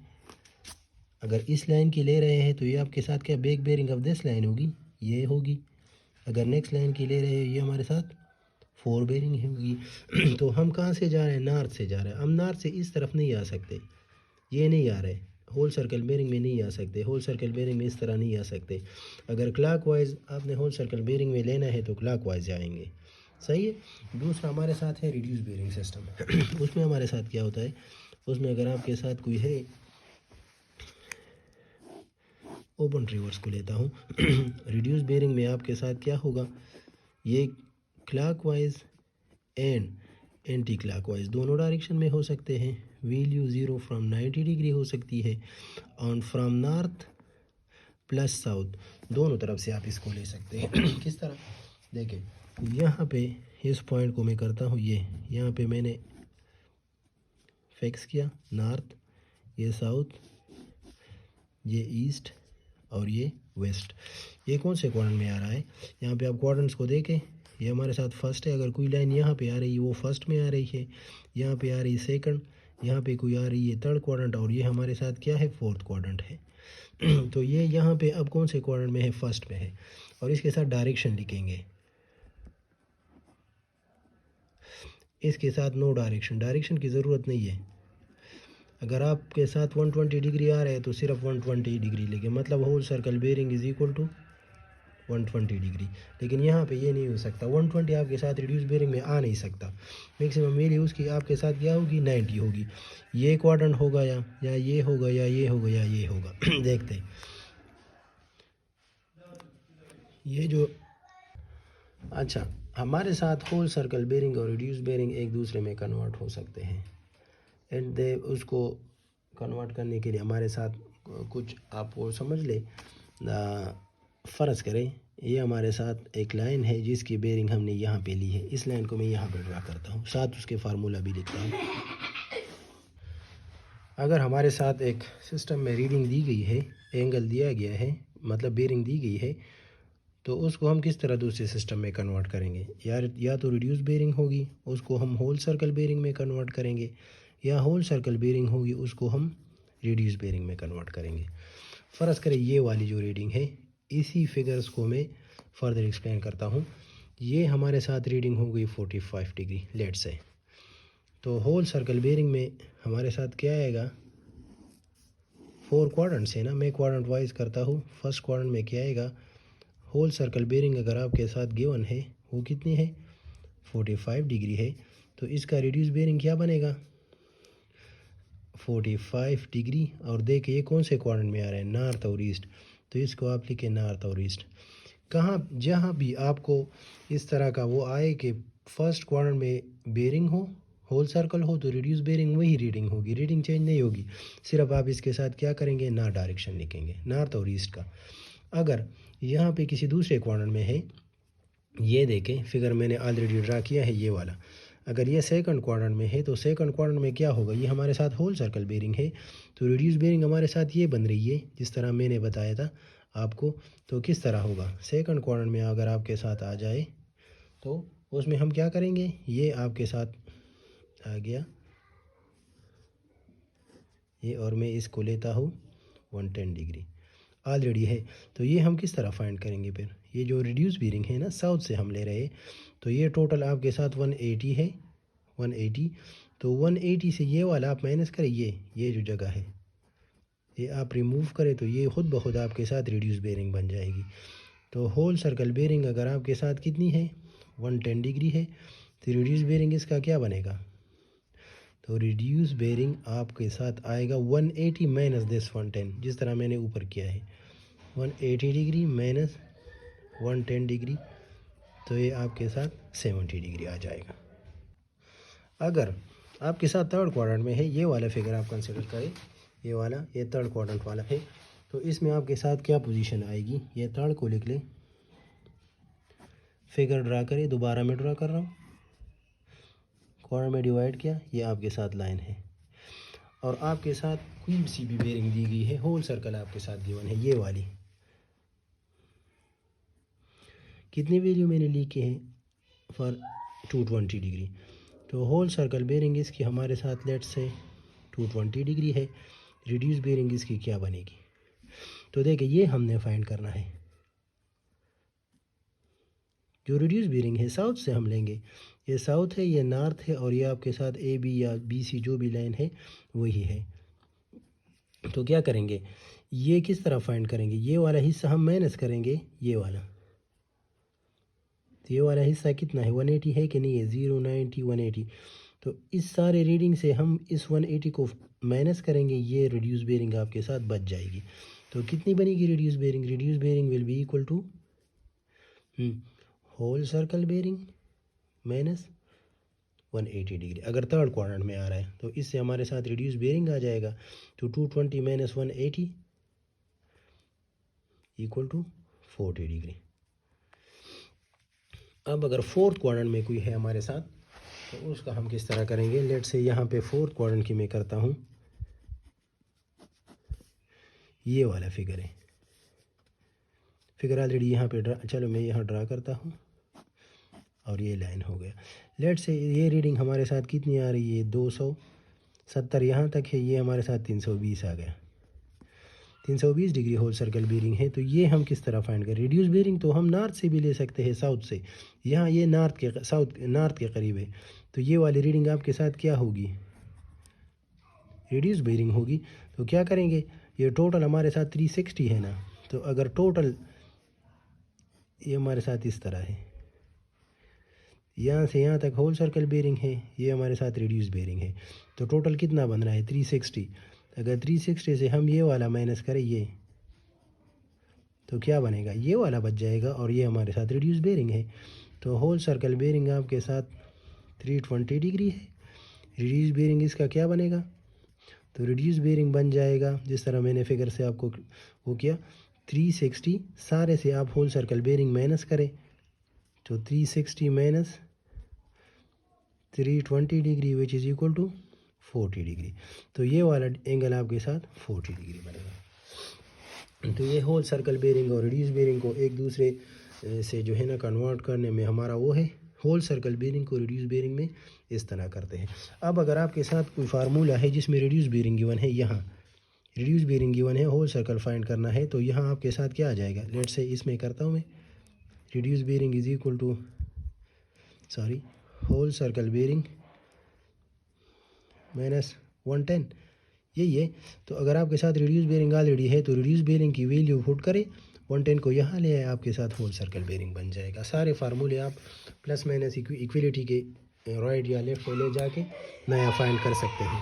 अगर इस लाइन की ले रहे हैं तो ये आपके साथ क्या back bearing of this line होगी, ये होगी। अगर नेक्स्ट लाइन की ले रहे हैं, ये हमारे साथ फोर बेरिंग होगी। तो हम कहाँ से जा रहे हैं, नॉर्थ से जा रहे हैं। हम नॉर्थ से इस तरफ नहीं आ सकते, ये नहीं आ रहे, होल सर्कल बेरिंग में नहीं आ सकते, होल सर्कल बेरिंग में इस तरह नहीं आ सकते। अगर क्लॉकवाइज आपने होल सर्कल बेरिंग में लेना है तो क्लॉकवाइज जाएंगे, सही है। दूसरा हमारे साथ है रिड्यूस बेरिंग सिस्टम। उसमें हमारे साथ क्या होता है, उसमें अगर आपके साथ कोई है, ओपन रिवर्स को लेता हूँ। रिड्यूस बेरिंग में आपके साथ क्या होगा, ये क्लॉकवाइज एंड एंटी क्लॉकवाइज दोनों डायरेक्शन में हो सकते हैं। वैल्यू 0 फ्रॉम 90 डिग्री हो सकती है और फ्रॉम नॉर्थ प्लस साउथ, दोनों तरफ से आप इसको ले सकते हैं। किस तरह, देखें यहाँ पे इस पॉइंट को मैं करता हूँ, ये यहाँ पे मैंने फिक्स किया नॉर्थ, ये साउथ, ये ईस्ट और ये वेस्ट। ये कौन से क्वाड्रेंट में आ रहा है, यहाँ पे आप क्वाड्रेंट्स को देखें, ये हमारे साथ फर्स्ट है। अगर कोई लाइन यहाँ पे आ रही है वो फर्स्ट में आ रही है, यहाँ पे आ रही है सेकंड, यहाँ पे कोई आ रही है थर्ड क्वाड्रेंट, और ये हमारे साथ क्या है, फोर्थ क्वाड्रेंट है। तो ये यहाँ पे अब कौन से क्वाड्रेंट में है, फर्स्ट में है। और इसके साथ डायरेक्शन लिखेंगे, इसके साथ नो डायरेक्शन, डायरेक्शन की ज़रूरत नहीं है। अगर आपके साथ 120 डिग्री आ रहा है तो सिर्फ 120 डिग्री लेंगे, मतलब whole circle bearing is equal to 120 degree. लेकिन यहाँ पे ये नहीं हो सकता, 120 आपके साथ रिड्यूस बेरिंग में आ नहीं सकता। मैक्सिमम वैल्यू उसकी आपके साथ क्या होगी, 90 होगी। ये क्वाड्रेंट होगा या ये होगा या ये होगा या ये होगा। देखते हैं, ये जो, अच्छा, हमारे साथ होल सर्कल बेरिंग और रिड्यूस बेरिंग एक दूसरे में कन्वर्ट हो सकते हैं, एंड दे उसको कन्वर्ट करने के लिए हमारे साथ कुछ आप वो समझ ले। फ़र्ज़ करें ये हमारे साथ एक लाइन है जिसकी बेरिंग हमने यहाँ पे ली है, इस लाइन को मैं यहाँ पे ड्रा करता हूँ, साथ उसके फार्मूला भी लिखता हूँ। अगर हमारे साथ एक सिस्टम में रीडिंग दी गई है, एंगल दिया गया है, मतलब बेरिंग दी गई है, तो उसको हम किस तरह दूसरे सिस्टम में कन्वर्ट करेंगे, या तो रिड्यूस बेरिंग होगी, उसको हम होल सर्कल बेरिंग में कन्वर्ट करेंगे, या होल सर्कल बेरिंग होगी उसको हम रिड्यूस बेरिंग में कन्वर्ट करेंगे। फ़र्ज़ करें ये वाली जो रीडिंग है, इसी फिगर्स को मैं फर्दर एक्सप्लेन करता हूँ। ये हमारे साथ रीडिंग हो गई 45 डिग्री लेट्स से। तो होल सर्कल बेरिंग में हमारे साथ क्या आएगा, 4 क्वाड्रेंट्स है ना, मैं क्वाड्रेंट वाइज करता हूँ। फर्स्ट क्वाड्रेंट में क्या आएगा, होल सर्कल बेरिंग अगर आपके साथ गिवन है वो कितनी है, 45 डिग्री है। तो इसका रिड्यूस बेरिंग क्या बनेगा, 45 डिग्री। और देखिए ये कौन से क्वाड्रेंट में आ रहा है, नॉर्थ और ईस्ट। तो इसको आप लिखें नॉर्थ और ईस्ट। कहाँ जहाँ भी आपको इस तरह का वो आए कि फर्स्ट क्वाड्रेंट में बेरिंग हो, होल सर्कल हो, तो रिड्यूस बेरिंग वही रीडिंग होगी, रीडिंग चेंज नहीं होगी। सिर्फ आप इसके साथ क्या करेंगे, नॉर्थ डायरेक्शन लिखेंगे, नॉर्थ और ईस्ट का। अगर यहाँ पे किसी दूसरे क्वाड्रेंट में है, ये देखें फिगर मैंने ऑलरेडी ड्रा किया है ये वाला, अगर ये सेकंड क्वाड्रेंट में है तो सेकंड क्वाड्रेंट में क्या होगा, ये हमारे साथ होल सर्कल बेरिंग है, तो रिड्यूस बेरिंग हमारे साथ ये बन रही है जिस तरह मैंने बताया था आपको। तो किस तरह होगा, सेकंड क्वाड्रेंट में अगर आपके साथ आ जाए तो उसमें हम क्या करेंगे, ये आपके साथ आ गया ये, और मैं इसको लेता हूँ 110 डिग्री ऑलरेडी है। तो ये हम किस तरह फाइंड करेंगे, फिर ये जो रिड्यूस बेरिंग है ना, साउथ से हम ले रहे हैं, तो ये टोटल आपके साथ 180 है, 180। तो 180 से ये वाला आप माइनस करें, ये जो जगह है ये आप रिमूव करें, तो ये खुद ब खुद आपके साथ रिड्यूस बेरिंग बन जाएगी। तो होल सर्कल बेरिंग अगर आपके साथ कितनी है, 110 डिग्री है, तो रिड्यूस बेरिंग इसका क्या बनेगा, तो रिड्यूस बेरिंग आपके साथ आएगा 180 माइनस दिस 110, जिस तरह मैंने ऊपर किया है 180 डिग्री माइनस 110 डिग्री, तो ये आपके साथ 70 डिग्री आ जाएगा। अगर आपके साथ थर्ड क्वाड्रेंट में है, ये वाला फिगर आप कंसिडर करें, ये वाला, ये थर्ड क्वाड्रेंट वाला है, तो इसमें आपके साथ क्या पोजीशन आएगी, ये थर्ड को लिख ले, फिगर ड्रा करें, दोबारा मैं ड्रा कर रहा हूँ, क्वाड्रेंट में डिवाइड किया, ये आपके साथ लाइन है, और आपके साथ कोई सी भी बेरिंग दी गई है, होल सर्कल आपके साथ गिवन है, ये वाली कितनी वैल्यू मैंने लिखी है फॉर 220 डिग्री। तो होल सर्कल बेरिंग इसकी हमारे साथ लेट्स से 220 डिग्री है, रिड्यूस बेरिंग इसकी क्या बनेगी, तो देखिए ये हमने फाइंड करना है। जो रिड्यूस बेरिंग है साउथ से हम लेंगे, ये साउथ है, ये नॉर्थ है, और ये आपके साथ ए बी या बी सी जो भी लाइन है वही है। तो क्या करेंगे, ये किस तरह फाइंड करेंगे, ये वाला हिस्सा हम माइनस करेंगे ये वाला, तो ये वाला हिस्सा कितना है, 180 है कि नहीं है, 0 90 180। तो इस सारे रीडिंग से हम इस 180 को माइनस करेंगे, ये रिड्यूस बेरिंग आपके साथ बच जाएगी। तो कितनी बनेगी reduce bearing, reduce bearing will be equal to whole circle bearing minus 180 degree. अगर थर्ड क्वाड्रेंट में आ रहा है तो इससे हमारे साथ रिड्यूस बेरिंग आ जाएगा, तो 220 माइनस 180 इक्वल टू 40 डिग्री। अब अगर फोर्थ क्वाड्रेंट में कोई है हमारे साथ, तो उसका हम किस तरह करेंगे, लेट से यहाँ पे फोर्थ क्वाड्रेंट की मैं करता हूँ, ये वाला फिगर है, फिगर ऑलरेडी यहाँ पे ड्रा, चलो मैं यहाँ ड्रा करता हूँ, और ये लाइन हो गया। लेट से ये रीडिंग हमारे साथ कितनी आ रही है, 270 यहाँ तक है, ये हमारे साथ 320 आ गया, 320 डिग्री होल सर्कल बेरिंग है। तो ये हम किस तरह फाइंड करें, रिड्यूस बेरिंग तो हम नॉर्थ से भी ले सकते हैं, साउथ से, यहाँ ये नॉर्थ के करीब है, तो ये वाली रीडिंग आपके साथ क्या होगी, रिड्यूस बेरिंग होगी। तो क्या करेंगे, ये टोटल हमारे साथ 360 है ना, तो अगर टोटल ये हमारे साथ इस तरह है, यहाँ से यहाँ तक होल सर्कल बेरिंग है, ये हमारे साथ रिड्यूस बेरिंग है, तो टोटल कितना बन रहा है 360। अगर 360 से हम ये वाला माइनस करें ये, तो क्या बनेगा, ये वाला बच जाएगा, और ये हमारे साथ रिड्यूस बेरिंग है। तो होल सर्कल बेरिंग आपके साथ 320 डिग्री है, रिड्यूस बेरिंग इसका क्या बनेगा, तो रिड्यूस बेरिंग बन जाएगा जिस तरह मैंने फिगर से आपको वो किया, 360 सारे से आप होल सर्कल बेरिंग माइनस करें, तो 360 minus 320 degree which is equal to 40 degree. तो ये वाला एंगल आपके साथ 40 डिग्री बनेगा। तो ये होल सर्कल बेरिंग और रिड्यूस बेरिंग को एक दूसरे से जो है ना कन्वर्ट करने में हमारा वो है, होल सर्कल बेरिंग को रिड्यूस बेरिंग में इस तरह करते हैं। अब अगर आपके साथ कोई फार्मूला है जिसमें रिड्यूस बेयरिंग गिवन है, यहाँ रिड्यूस बेयरिंग गिवन है, होल सर्कल फाइंड करना है, तो यहाँ आपके साथ क्या आ जाएगा, लेट से इसमें करता हूँ मैं, reduce bearing is equal to whole circle bearing minus 110, यही है। तो अगर आपके साथ रिड्यूस बेयरिंग ऑलरेडी है तो रिड्यूस बेयरिंग की वैल्यू पुट करें, 110 को यहाँ ले आए, आपके साथ होल सर्कल बेयरिंग बन जाएगा। सारे फार्मूले आप प्लस माइनस इक्वलिटी के राइट या लेफ्ट ले जाके नया फाइंड कर सकते हैं।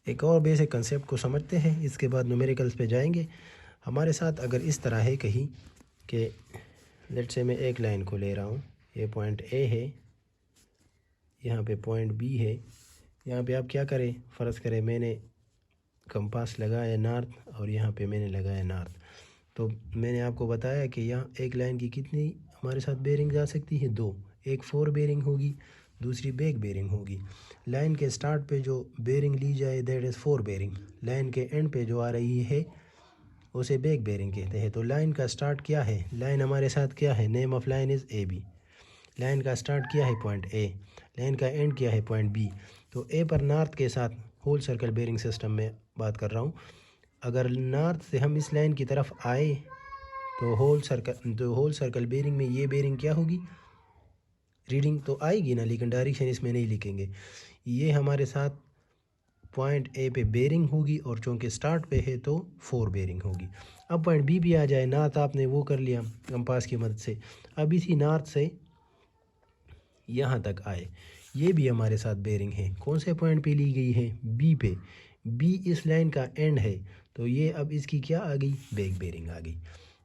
एक और बेसिक कंसेप्ट को समझते हैं, इसके बाद न्यूमेरिकल्स पे जाएंगे। हमारे साथ अगर इस तरह है कहीं कि लेट से मैं एक लाइन को ले रहा हूँ, ये पॉइंट ए है, यहाँ पे पॉइंट बी है, यहाँ पे आप क्या करें, फ़र्ज़ करें मैंने कंपास लगाया नॉर्थ और यहाँ पे मैंने लगाया नॉर्थ। तो मैंने आपको बताया कि यहाँ एक लाइन की कितनी हमारे साथ बेयरिंग जा सकती है, 2, एक 4 बेयरिंग होगी, दूसरी बैक बेयरिंग होगी। लाइन के स्टार्ट पे जो बेयरिंग ली जाए दैट इज़ 4 बेयरिंग, लाइन के एंड पे जो आ रही है उसे बैक बेयरिंग कहते हैं। तो लाइन का स्टार्ट क्या है, लाइन हमारे साथ क्या है, name of line is a b. Line का स्टार्ट किया है पॉइंट ए, लाइन का एंड किया है पॉइंट बी। तो ए पर नॉर्थ के साथ होल सर्कल बेयरिंग सिस्टम में बात कर रहा हूँ। अगर नॉर्थ से हम इस लाइन की तरफ आए तो होल सर्कल बेयरिंग में ये बेयरिंग क्या होगी, रीडिंग तो आएगी ना, लेकिन डायरेक्शन इसमें नहीं लिखेंगे। ये हमारे साथ पॉइंट ए पे बेयरिंग होगी और चूँकि स्टार्ट पे है तो 4 बेयरिंग होगी। अब पॉइंट बी भी आ जाए, नॉर्थ आपने वो कर लिया कंपास की मदद से, अब इसी नॉर्थ से यहाँ तक आए, ये भी हमारे साथ बेयरिंग है। कौन से पॉइंट पे ली गई है, बी पे, बी इस लाइन का एंड है, तो ये अब इसकी क्या आ गई, बैक बेयरिंग आ गई।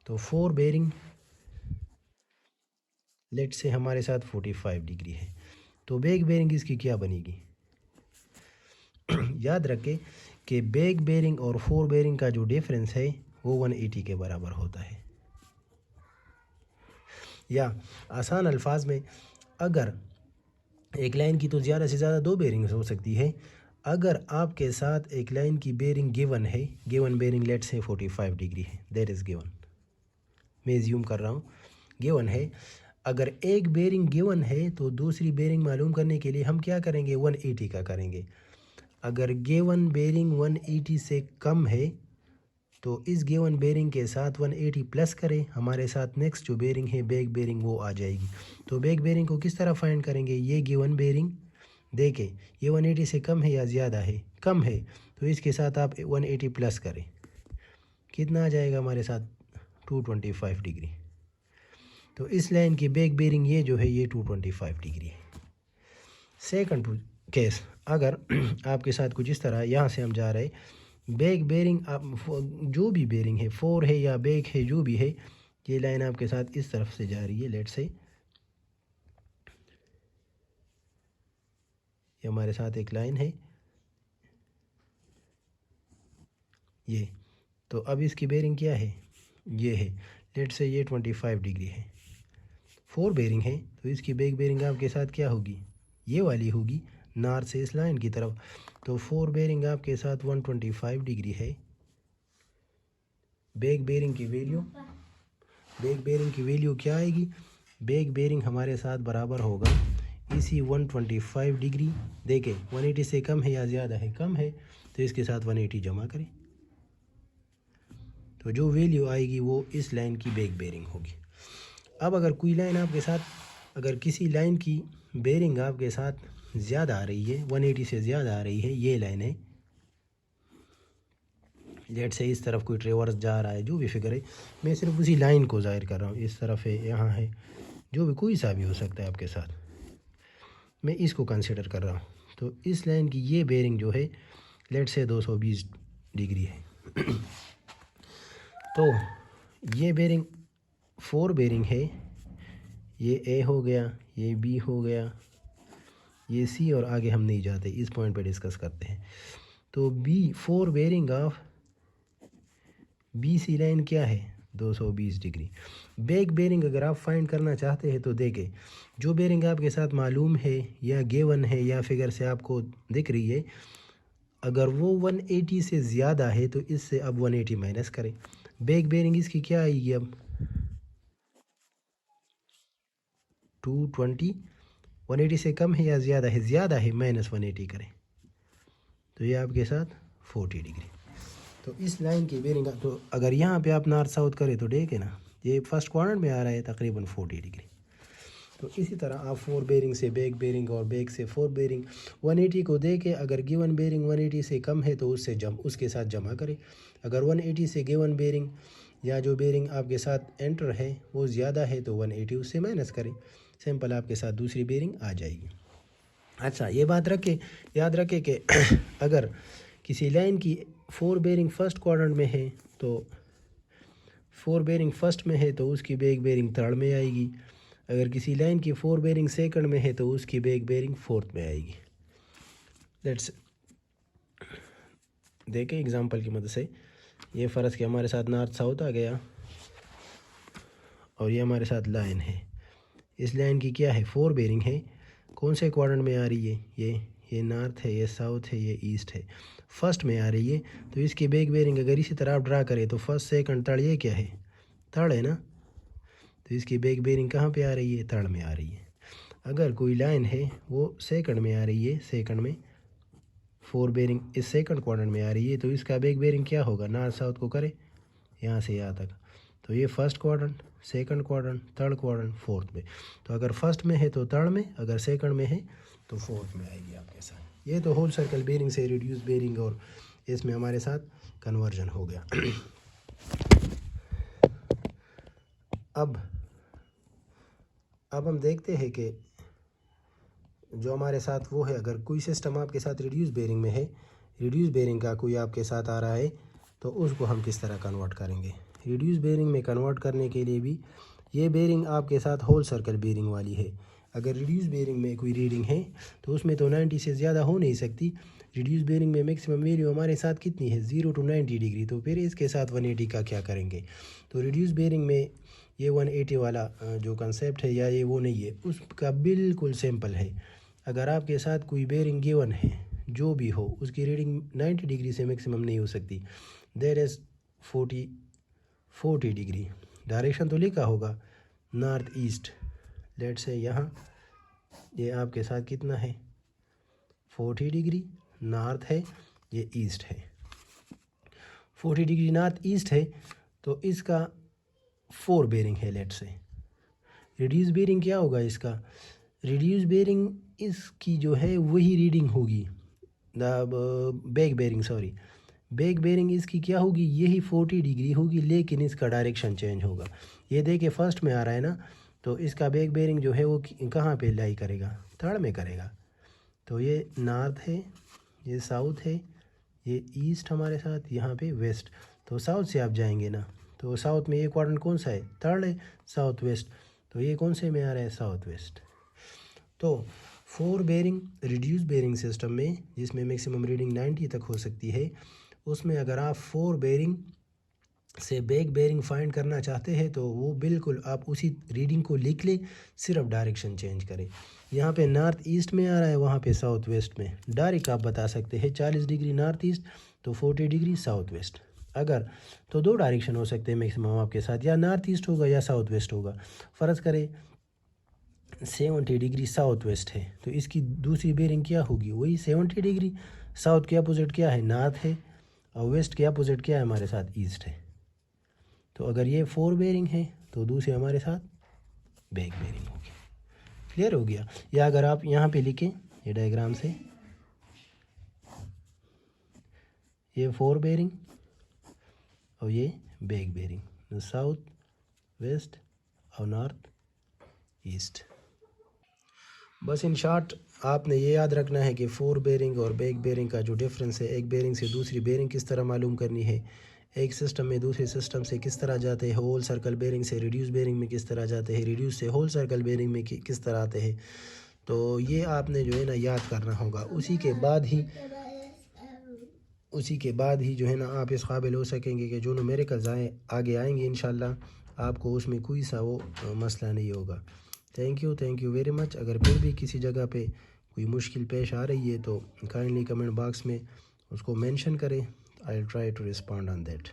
तो 4 बेयरिंग लेट से हमारे साथ 45 डिग्री है, तो बैक बेयरिंग इसकी क्या बनेगी। याद रखें कि बैक बेयरिंग और 4 बेयरिंग का जो डिफरेंस है वो 180 के बराबर होता है। या आसान अल्फाज में, अगर एक लाइन की तो ज़्यादा से ज़्यादा 2 बेयरिंग्स हो सकती है। अगर आपके साथ एक लाइन की बेयरिंग गिवन है, गिवन बेयरिंग लेट से 45 डिग्री है, दैट इज़ गिवन, मैं ज्यूम कर रहा हूँ गिवन है। अगर एक बेयरिंग गिवन है तो दूसरी बेयरिंग मालूम करने के लिए हम क्या करेंगे, 180 का करेंगे। अगर गिवन बेयरिंग 180 से कम है तो इस गिवन बेयरिंग के साथ 180 प्लस करें, हमारे साथ नेक्स्ट जो बेयरिंग है बैक बेयरिंग वो आ जाएगी। तो बैक बेयरिंग को किस तरह फाइंड करेंगे, ये गिवन बेयरिंग देखें ये 180 से कम है या ज़्यादा है, कम है, तो इसके साथ आप 180 प्लस करें, कितना आ जाएगा हमारे साथ, 225 डिग्री। तो इस लाइन की बैक बेयरिंग ये जो है ये 225 डिग्री है। सेकंड केस, अगर आपके साथ कुछ इस तरह, यहाँ से हम जा रहे बैक बेयरिंग, आप जो भी बेयरिंग है 4 है या बैक है जो भी है, ये लाइन आपके साथ इस तरफ से जा रही है, लेट से ये हमारे साथ एक लाइन है ये, तो अब इसकी बेयरिंग क्या है, ये है, लेट से ये 25 डिग्री है, 4 बेयरिंग है, तो इसकी बैक बेयरिंग आपके साथ क्या होगी, ये वाली होगी, नॉर्थ से इस लाइन की तरफ। तो 4 बेयरिंग आपके साथ 125 डिग्री है। बैक बेयरिंग की वैल्यू क्या आएगी, बैक बेयरिंग हमारे साथ बराबर होगा इसी 125 डिग्री। देखें 180 से कम है या ज़्यादा है, कम है, तो इसके साथ 180 जमा करें, तो जो वैल्यू आएगी वो इस लाइन की बैक बेयरिंग होगी। अब अगर कोई लाइन आपके साथ, अगर किसी लाइन की बेयरिंग आपके साथ ज़्यादा आ रही है, 180 से ज़्यादा आ रही है, ये लाइन है, लेट से इस तरफ कोई ट्रेवर्स जा रहा है, जो भी फिगर है, मैं सिर्फ उसी लाइन को ज़ाहिर कर रहा हूँ, इस तरफ है, यहाँ है, जो भी कोई सा भी हो सकता है आपके साथ, मैं इसको कंसिडर कर रहा हूँ। तो इस लाइन की ये बेयरिंग जो है लेट से 220 डिग्री है। तो ये बेयरिंग 4 बेयरिंग है, ये ए हो गया, ये बी हो गया, ये सी, और आगे हम नहीं जाते, इस पॉइंट पे डिस्कस करते हैं। तो b 4 bearing of b c line क्या है, 220 डिग्री। बैक बेयरिंग अगर आप फाइंड करना चाहते हैं तो देखें, जो बेयरिंग आपके साथ मालूम है या गिवन है या फिगर से आपको दिख रही है, अगर वो 180 से ज़्यादा है तो इससे अब 180 माइनस करें। बैक बेयरिंग इसकी क्या आएगी अब, 225 180 से कम है या ज़्यादा है? ज़्यादा है, -180 करें तो ये आपके साथ 40 डिग्री। तो इस लाइन की बेरिंग, तो अगर यहाँ पे आप नॉर्थ साउथ करें तो देखें ना, ये फर्स्ट क्वाड्रेंट में आ रहा है तकरीबन 40 डिग्री। तो इसी तरह आप 4 बेरिंग से बैक बेरिंग और बैक से 4 बेरिंग 180 को दे के, अगर गिवन बेरिंग 180 से कम है तो उसके साथ जमा करें। अगर 180 से गिवन बेरिंग या जो बेरिंग आपके साथ एंटर है वो ज़्यादा है तो 180 उससे माइनस करें, सिंपल आपके साथ दूसरी बेरिंग आ जाएगी। अच्छा, ये बात याद रखें कि अगर किसी लाइन की 4 बेरिंग फर्स्ट क्वाड्रेंट में है तो 4 बेरिंग फर्स्ट में है तो उसकी बैक बेरिंग थर्ड में आएगी। अगर किसी लाइन की 4 बेरिंग सेकंड में है तो उसकी बैक बेरिंग फोर्थ में आएगी। लेट्स देखें एग्जांपल की मदद से। ये फ़र्ज़ कि हमारे साथ नॉर्थ साउथ आ गया और ये हमारे साथ लाइन है। इस लाइन की क्या है? 4 बेरिंग है। कौन से क्वाड्रेंट में आ रही है? ये नॉर्थ है, ये साउथ है, ये ईस्ट है, फर्स्ट में आ रही है। तो इसकी बैक बेरिंग अगर इसी तरह आप ड्रा करें तो फर्स्ट सेकंड थर्ड, ये क्या है? थर्ड है ना। तो इसकी बैक बेरिंग कहाँ पे आ रही है? थर्ड में आ रही है। अगर कोई लाइन है वो सेकंड में आ रही है, सेकंड में 4 बेरिंग इस सेकंड क्वाड्रेंट में आ रही है, तो इसका बैक बेरिंग क्या होगा? नॉर्थ साउथ को करे यहाँ से यहाँ तक, तो ये first quadrant, second quadrant, third quadrant, fourth में। तो अगर फर्स्ट में है तो थर्ड में, अगर सेकंड में है तो फोर्थ में आएगी आपके साथ। ये तो होल सर्कल बेरिंग से रिड्यूस बेरिंग और इसमें हमारे साथ कन्वर्जन हो गया। अब हम देखते हैं कि जो हमारे साथ वो है, अगर कोई सिस्टम आपके साथ रिड्यूस बेरिंग में है, रिड्यूस बेरिंग का कोई आपके साथ आ रहा है तो उसको हम किस तरह कन्वर्ट करेंगे। रिड्यूस बेरिंग में कन्वर्ट करने के लिए भी ये बेरिंग आपके साथ होल सर्कल बेरिंग वाली है। अगर रिड्यूस बेरिंग में कोई रीडिंग है तो उसमें तो 90 से ज़्यादा हो नहीं सकती। रिड्यूस बेरिंग में मैक्सिमम वैल्यू हमारे साथ कितनी है? 0 to 90 डिग्री। तो फिर इसके साथ 180 का क्या करेंगे? तो रिड्यूस बेरिंग में ये 180 वाला जो कंसेप्ट है या ये वो नहीं है, उसका बिल्कुल सिंपल है। अगर आपके साथ कोई बेरिंग गिवन है, जो भी हो, उसकी रीडिंग 90 डिग्री से मैक्सिमम नहीं हो सकती। There is 40 degree. डायरेक्शन तो लिखा होगा नॉर्थ ईस्ट। लेट्स से यहाँ ये आपके साथ कितना है? 40 डिग्री नॉर्थ है, ये ईस्ट है। 40 डिग्री नॉर्थ ईस्ट है तो इसका 4 बेरिंग है। लेट्स से रिड्यूस बेरिंग क्या होगा इसका? रिड्यूस बेरिंग इसकी जो है वही रीडिंग होगी, बैक बेरिंग इसकी क्या होगी? यही 40 डिग्री होगी, लेकिन इसका डायरेक्शन चेंज होगा। ये देखिए फर्स्ट में आ रहा है ना, तो इसका बैक बेरिंग जो है वो कहाँ पे लाई करेगा? थर्ड में करेगा। तो ये नॉर्थ है, ये साउथ है, ये ईस्ट हमारे साथ, यहाँ पे वेस्ट। तो साउथ से आप जाएंगे ना, तो साउथ में ये क्वाड्रेंट कौन सा है? थर्ड है, साउथ वेस्ट। तो ये कौन से में आ रहा है? South west. तो 4 बेरिंग रिड्यूस बेरिंग सिस्टम में, जिसमें मैक्सिमम रीडिंग 90 तक हो सकती है, उसमें अगर आप 4 बेरिंग से बैक बेरिंग फाइंड करना चाहते हैं तो वो बिल्कुल आप उसी रीडिंग को लिख ले, सिर्फ डायरेक्शन चेंज करें। यहाँ पे नॉर्थ ईस्ट में आ रहा है, वहाँ पे साउथ वेस्ट में। डायरेक्ट आप बता सकते हैं 40 डिग्री नॉर्थ ईस्ट तो 40 डिग्री साउथ वेस्ट। अगर तो 2 डायरेक्शन हो सकते हैं मैक्सिमम आपके साथ, या नॉर्थ ईस्ट होगा या साउथ वेस्ट होगा। फ़र्ज़ करें 70 डिग्री साउथ वेस्ट है तो इसकी दूसरी बेरिंग क्या होगी? वही 70 डिग्री। साउथ के अपोजिट क्या है? नॉर्थ है, और वेस्ट के अपोजिट क्या है? हमारे साथ ईस्ट है। तो अगर ये 4 बेरिंग है तो दूसरे हमारे साथ बैक बेरिंग होगी। क्लियर हो गया? या अगर आप यहाँ पे लिखें ये डायग्राम से, ये 4 बेरिंग और ये बैक बेरिंग, साउथ वेस्ट और नॉर्थ ईस्ट। बस इन शॉर्ट आपने ये याद रखना है कि 4 बेरिंग और बैक बेरिंग का जो डिफरेंस है, एक बेरिंग से दूसरी बेरिंग किस तरह मालूम करनी है, एक सिस्टम में दूसरे सिस्टम से किस तरह जाते हैं, होल सर्कल बेरिंग से रिड्यूस बेरिंग में किस तरह जाते हैं, रिड्यूस से होल सर्कल बेरिंग में किस तरह आते हैं। तो ये आपने जो है ना याद करना होगा। उसी के बाद ही जो है ना आप इस काबिल हो सकेंगे कि जो न्यूमेरिकल्स आगे आएंगे इंशाल्लाह आपको उसमें कोई सा वो मसला नहीं होगा। Thank you very much. अगर फिर भी किसी जगह पे कोई मुश्किल पेश आ रही है तो काइंडली कमेंट बॉक्स में उसको मेंशन करें। I will try to respond on that.